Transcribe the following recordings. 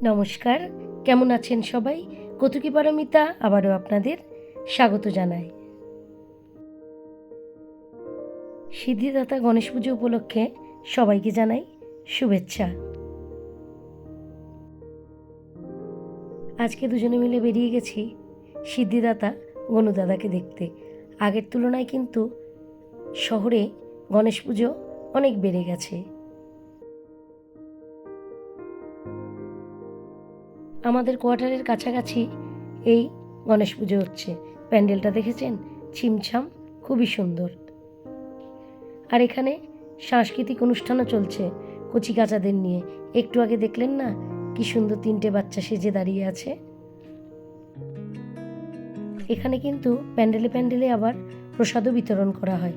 নমস্কার, কেমন আছেন সবাই? কৌতুকী পারমিতা আবারও আপনাদের স্বাগত জানাই। সিদ্ধিদাতা গণেশ পুজো উপলক্ষে সবাইকে জানাই শুভেচ্ছা। আজকে দুজনে মিলে বেরিয়ে গেছি সিদ্ধিদাতা গনুদাদাকে দেখতে। আগের তুলনায় কিন্তু শহরে গণেশ পুজো অনেক বেড়ে গেছে। আমাদের কোয়ার্টারের কাছাকাছি এই গণেশ পুজো হচ্ছে। প্যান্ডেলটা দেখেছেন? ছিমছাম, খুবই সুন্দর। আর এখানে সাংস্কৃতিক অনুষ্ঠানও চলছে কচিকাচাদের নিয়ে। একটু আগে দেখলেন না কি সুন্দর 3টে বাচ্চা সেজে দাঁড়িয়ে আছে। এখানে কিন্তু প্যান্ডেলে প্যান্ডেলে আবার প্রসাদও বিতরণ করা হয়।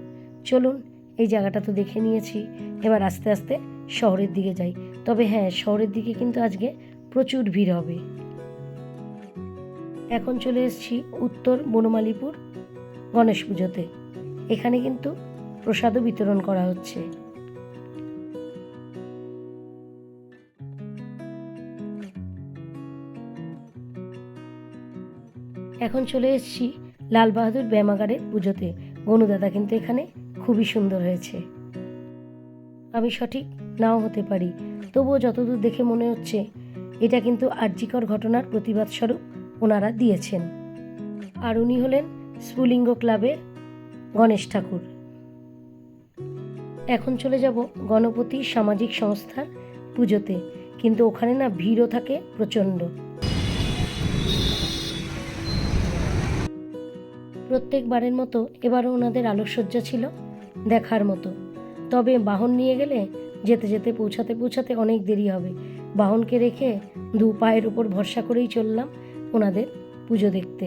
চলুন, এই জায়গাটা তো দেখে নিয়েছি, এবার আস্তে আস্তে শহরের দিকে যাই। তবে হ্যাঁ, শহরের দিকে কিন্তু আজকে প্রচুর ভিড় হবে। এখন চলে এসেছি উত্তর বনমালীপুর গণেশ পুজোতে। এখানে কিন্তু প্রসাদও বিতরণ করা হচ্ছে। এখন চলে এসেছি লাল বাহাদুর ব্যায়ামাগারের পুজোতে। গনুদাদা কিন্তু এখানে খুবই সুন্দর হয়েছে। আমি সঠিক নাও হতে পারি, তবুও যতদূর দেখে মনে হচ্ছে এটা কিন্তু আরজিকর ঘটনার প্রতিবাদ স্বরূপ ওনারা দিয়েছেন। আর উনি হলেন স্ফুলিঙ্গ ক্লাবের গণেশ ঠাকুর। এখন চলে যাব গণপতি সামাজিক সংস্থার পুজোতে, কিন্তু ওখানে না ভিড়ও থাকে প্রচণ্ড। প্রত্যেকবারের মতো এবারও ওনাদের আলোকসজ্জা ছিল দেখার মতো। তবে বাহন নিয়ে গেলে যেতে যেতে পৌঁছাতে অনেক দেরি হবে। বাহনকে রেখে 2 পায়ের উপর ভরসা করেই চললাম ওনাদের পুজো দেখতে।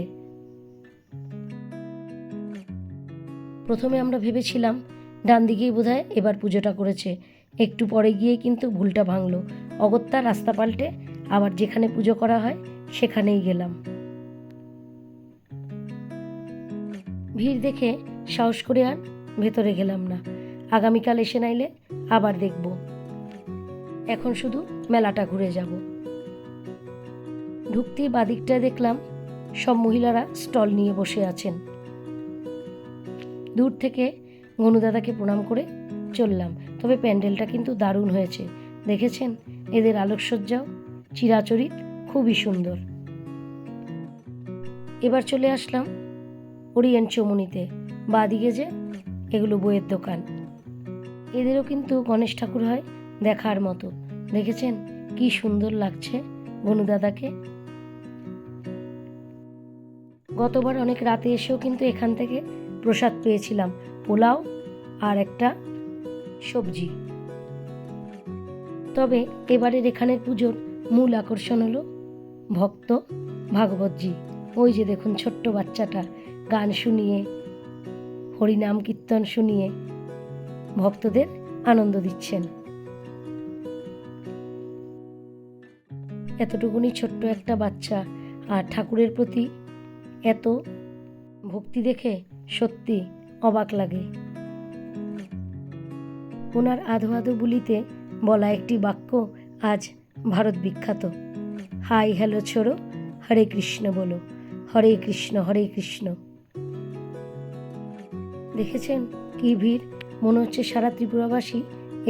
প্রথমে আমরা ভেবেছিলাম ডান দিকেই বোধহয় এবার পুজোটা করেছে। একটু পরে গিয়ে কিন্তু ভুলটা ভাঙলো। অগত্যা রাস্তা পাল্টে আবার যেখানে পুজো করা হয় সেখানেই গেলাম। ভিড় দেখে সাহস করে আর ভেতরে গেলাম না। আগামীকাল এসে নাইলে আবার দেখব। এখন শুধু মেলাটা ঘুরে যাব। ঢুকতেই বাদিকটায় দেখলাম সব মহিলারা স্টল নিয়ে বসে আছেন। দূর থেকে গনুদাদাকে প্রণাম করে চললাম। তবে প্যান্ডেলটা কিন্তু দারুণ হয়েছে। দেখেছেন? এদের আলোকসজ্জাও চিরাচরিত, খুবই সুন্দর। এবার চলে আসলাম ওরিয়েন্ট চৌমুনিতে। বাদিকে যে এগুলো বইয়ের দোকান, এদেরও কিন্তু গণেশ ঠাকুর হয় দেখার মতো। দেখেছেন কি সুন্দর লাগছে গনুদাদাকে। গতবার অনেক রাতে এসেও কিন্তু এখান থেকে প্রসাদ পেয়েছিলাম, পোলাও আর একটা সবজি। তবে এবারের এখানের পুজোর মূল আকর্ষণ হলো ভক্ত ভাগবতজি। ওই যে দেখুন ছোট্ট বাচ্চাটা গান শুনিয়ে, হরিনাম কীর্তন শুনিয়ে ভক্তদের আনন্দ দিচ্ছেন। এতটুকুনি ছোট্ট একটা বাচ্চা আর ঠাকুরের প্রতি এত ভক্তি দেখে সত্যি অবাক লাগে। ওনার আধো আধো বুলিতে বলা একটি বাক্য আজ ভারত বিখ্যাত। হাই হ্যালো ছোড়ো, হরে কৃষ্ণ বলো, হরে কৃষ্ণ হরে কৃষ্ণ। দেখেছেন কি ভিড়? মনে হচ্ছে সারা ত্রিপুরাবাসী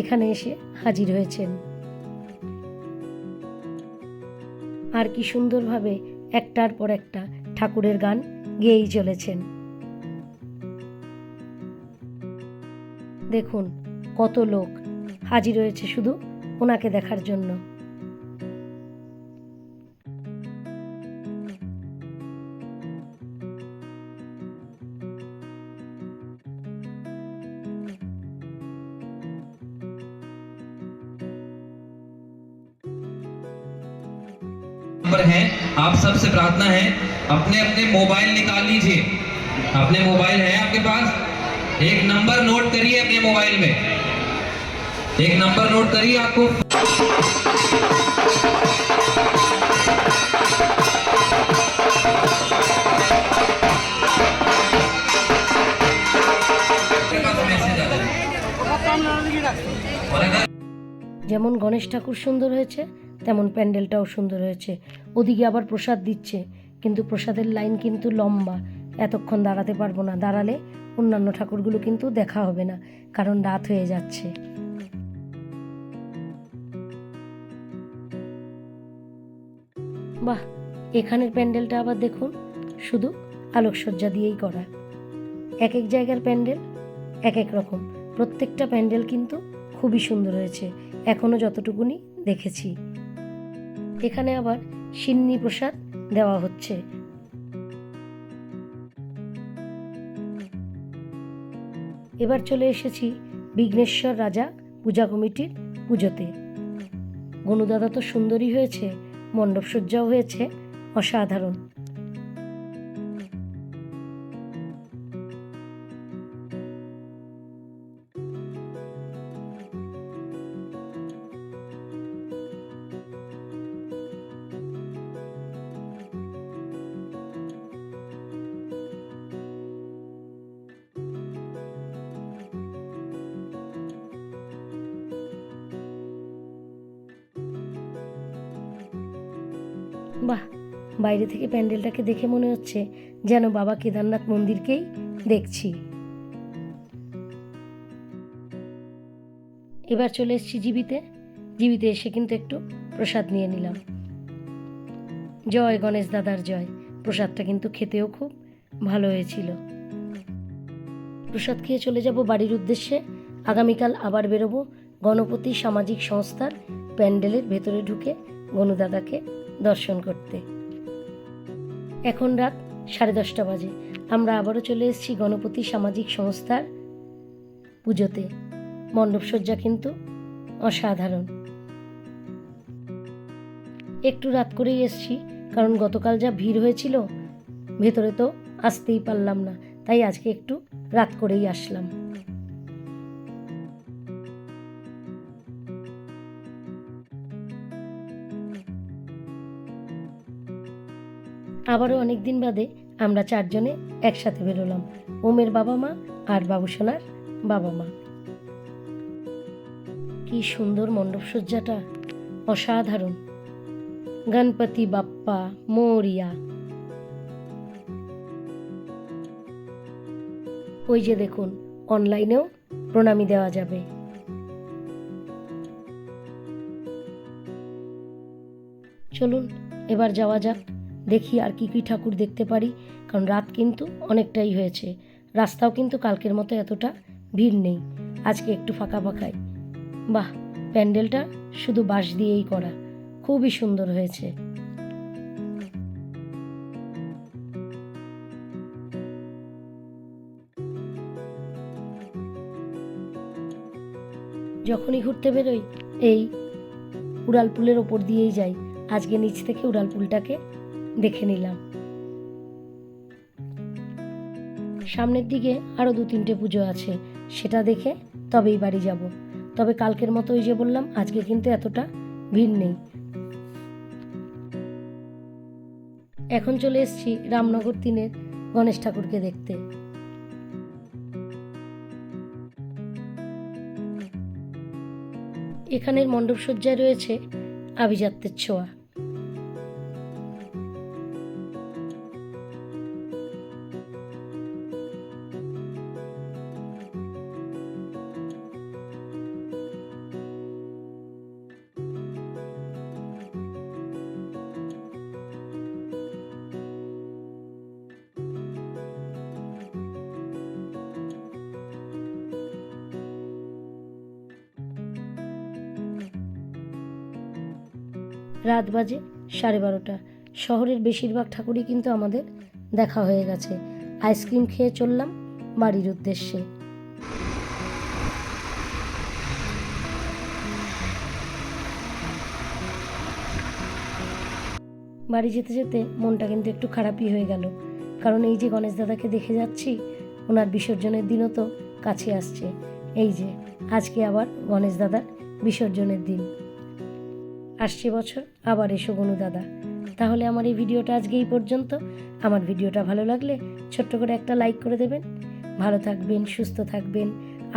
এখানে এসে হাজির হয়েছেন। আর কি সুন্দরভাবে একটার পর একটা ঠাকুরের গান গেয়েই চলেছেন। দেখুন কত লোক হাজির হয়েছে শুধু ওনাকে দেখার জন্য। नंबर है, आप सबसे प्रार्थना है अपने अपने मोबाइल निकाल लीजिए। अपने मोबाइल है आपके पास, एक नंबर नोट करिए अपने मोबाइल में। एक नंबर नोट करिए आपको। যেমন গণেশ ঠাকুর সুন্দর হয়েছে, তেমন প্যান্ডেলটাও সুন্দর হয়েছে। ওদিকে আবার প্রসাদ দিচ্ছে, কিন্তু প্রসাদের লাইন কিন্তু লম্বা, এতক্ষণ দাঁড়াতে পারবো না। দাঁড়ালে অন্যান্য ঠাকুরগুলো কিন্তু দেখা হবে না, কারণ রাত হয়ে যাচ্ছে। বাহ, এখানের প্যান্ডেলটা আবার দেখুন, শুধু আলোকসজ্জা দিয়েই করা। এক এক জায়গার প্যান্ডেল এক এক রকম, প্রত্যেকটা প্যান্ডেল কিন্তু খুবই সুন্দর হয়েছে এখনো যতটুকুনি দেখেছি। এখানে আবার সিন্নি প্রসাদ দেওয়া হচ্ছে। এবার চলে এসেছি বিঘ্নেশ্বর রাজা পূজা কমিটির পুজোতে। গনুদাদা তো সুন্দরই হয়েছে, মণ্ডপসজ্জাও হয়েছে অসাধারণ। বাহ, বাইরে থেকে প্যান্ডেলটাকে দেখে মনে হচ্ছে যেন বাবা কেদারনাথ মন্দিরকেই দেখছি। এবার চলে এসেছি জিবিতে। জিবিতে এসে কিন্তু একটু প্রসাদ নিয়ে নিলাম। জয় গণেশ দাদার জয়। প্রসাদটা কিন্তু খেতেও খুব ভালো হয়েছিল। প্রসাদ খেয়ে চলে যাব বাড়ির উদ্দেশ্যে। আগামীকাল আবার বেরোবো গণপতি সামাজিক সংস্থার প্যান্ডেলের ভেতরে ঢুকে গনুদাদাকে দর্শন করতে। এখন রাত 10:30 বাজে। আমরা আবারও চলে এসেছি গণপতি সামাজিক সংস্থার পুজোতে। মণ্ডপসজ্জা কিন্তু অসাধারণ। একটু রাত করেই এসেছি, কারণ গতকাল যা ভিড় হয়েছিল ভেতরে তো আসতেই পারলাম না, তাই আজকে একটু রাত করেই আসলাম। আবারও অনেকদিন বাদে আমরা 4 জনে একসাথে বেরোলাম, ওমের বাবা মা আর বাবুসোনার বাবা মা। কি সুন্দর মণ্ডপসজ্জাটা, অসাধারণ। গণপতি বাপ্পা মোরিয়া। ওই যে দেখুন, অনলাইনেও প্রণামী দেওয়া যাবে। চলুন এবার যাওয়া যাক, দেখি আর কি কি ঠাকুর দেখতে পারি, কারণ রাত কিন্তু অনেকটাই হয়েছে। রাস্তাও কিন্তু কালকের মতো এতটা ভিড় নেই, আজকে একটু ফাঁকা ফাঁকাই। বাহ, প্যান্ডেলটা শুধু বাঁশ দিয়েই করা, খুবই সুন্দর হয়েছে। যখনই ঘুরতে বেরোই এই উড়ালপুলের ওপর দিয়েই যাই। আজকে নিচ থেকে উড়ালপুলটাকে দেখে নিলাম। সামনের দিকে আরো 2-3টে পুজো আছে, সেটা দেখে তবেই বাড়ি যাব। তবে কালকের মতো ওই যে বললাম, আজকে কিন্তু এতটা ভিড় নেই। এখন চলে এসেছি রামনগর 3-এর গণেশ ঠাকুরকে দেখতে। এখানের মণ্ডপসজ্জায় রয়েছে আভিজাত্যের ছোঁয়া। রাত বাজে 12:30। শহরের বেশিরভাগ ঠাকুরই কিন্তু আমাদের দেখা হয়ে গেছে। আইসক্রিম খেয়ে চললাম বাড়ির উদ্দেশ্যে। বাড়ি যেতে যেতে মনটা কিন্তু একটু খারাপই হয়ে গেল, কারণ এই যে গণেশ দাদাকে দেখে যাচ্ছি, ওনার বিসর্জনের দিনও তো কাছে আসছে। এই যে আজকে আবার গণেশ দাদার বিসর্জনের দিন। আসছে বছর আবার এসো গনু দাদা। তাহলে আমার এই ভিডিওটা আজকে এই পর্যন্ত। আমার ভিডিওটা ভালো লাগলে ছোট্ট করে একটা লাইক করে দেবেন। ভালো থাকবেন, সুস্থ থাকবেন,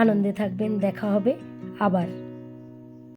আনন্দে থাকবেন। দেখা হবে আবার।